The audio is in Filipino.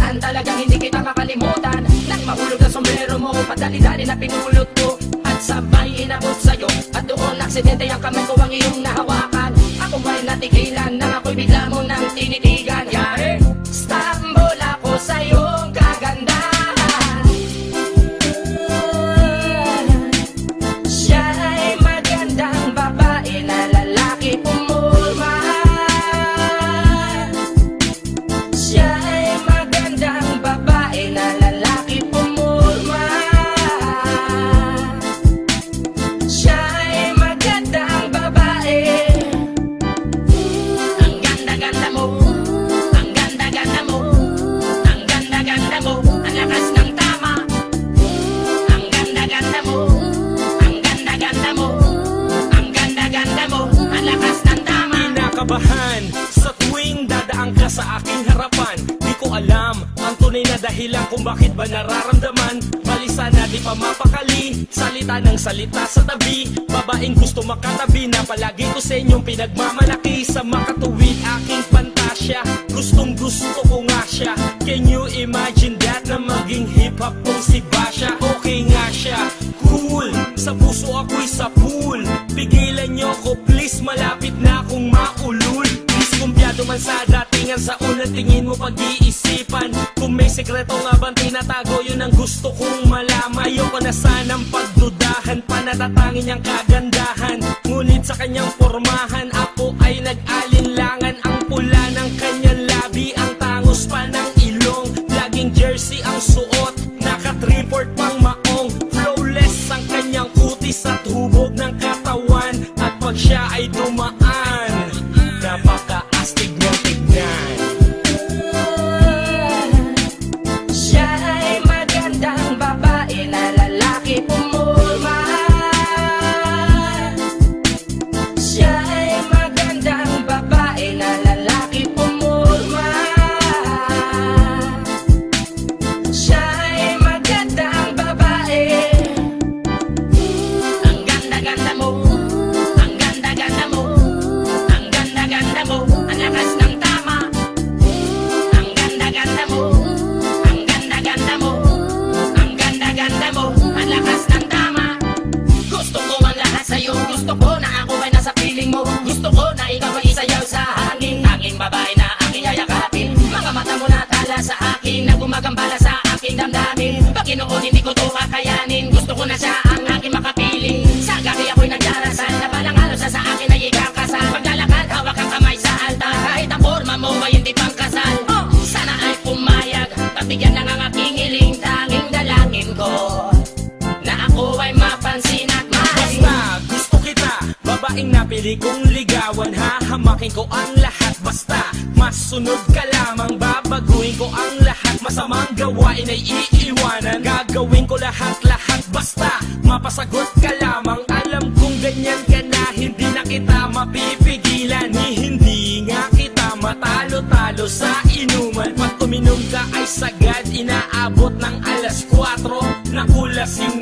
nakaraan, talagang hindi kita makalimutan. Nang mahulog ang sombrero mo, padali-dali na pinulot ko at sabay inabot sa'yo. At doon aksidente ang kamay ko ang iyong nahawakan. Ako ba'y natigilan nang ako'y bigla mo nang tinitigan. Yari, stambol ako sa iyong kagandahan. Siya ay magandang babae na lalaki pumulma. Siya ay magandang babae na lalaki pumulma. Siya ay magandang babae. Ang ganda-ganda mo, ang ganda-ganda mo, ang ganda-ganda mo, ang lakas ng tama. Ang ganda-ganda mo, ang ganda-ganda mo, ang ganda-ganda mo, ang lakas ng tama. Kinakabahan sa tuwing dadaan ka sa aking harapan. Di ko alam ang tunay na dahilan kung bakit ba nararamdaman. Balisa na di pa mapakali, salita ng salita sa tabi. Babaeng gusto makatabi na palagi ko sa inyong pinagmamalaki. Sa makatuwid aking pantasya, gustong gusto ko nga siya. Can you imagine that na maging hip-hop kong si Basha? Okay nga siya, cool, sa puso ako'y sa pool. Pigilan nyo ko please, malapit na akong maulul. Diskumpiyado man sa datingan, sa unang tingin mo pag-iisipan. Kung may sekreto nga bang tinatago, yun ang gusto kong malaman. Ayoko na sanang pagdudahan, panatatangin niyang kagandahan. Ngunit sa kanyang pormahan, ako ay nag-alinlangan. Ang pula ng kanyang labi, ang tangos pa ng ilong. Laging jersey ang suot, naka-3-port pang maong. Flawless ang kanyang kutis at hubog ng katawan. At pag siya ay dumaan, napaka-astig niyang tignan. Siya ay magandang babae na lalaki pumulma. Siya ay magandang babae na lalaki pumulma. Siya ay magandang babae. Ang ganda-ganda mo, ang ganda-ganda mo, ang ganda-ganda mo, ang lakas ng tama. Ang ganda-ganda mo, ang ganda-ganda mo, ang ganda-ganda mo, ang lakas ng tama. Gusto ko ang lahat sa'yo, gusto ko na ako ay nasa piling mo. Gusto ko na ikaw ay isayaw sa hangin. Tanging babae na aking yayakapin. Mga mata mo na tala sa akin, na gumagambala sa aking damdamin. Paginoon hindi ko to kakayanin. Gusto ko na siya ang aking makapiling. Sa gabi ako'y nagdarasal, na palang halos sa akin ay ikakasal. Paglalakad, hawak ang kamay sa altar. Kahit ang forma mo ay hindi pang kasal. Sana ay pumayag, pagbigyan lang ang aking hiling. Tanging dalangin ko na ako ay mapansin at mahalin. Basta gusto kita, babaeng napili kong ligawan. Hahamakin ko ang lahat, basta masunod ka lamang. Babaguhin ko ang lahat, masamang gawain ay iiwanan. Gagawin ko lahat-lahat, basta mapasagot ka lamang. Alam kong ganyan ka na, hindi na kita mapipigilan. Hindi nga kita matalo-talo sa inuman. Pag uminom ka ay sagad, inaabot ng alas 4. Nakulas yung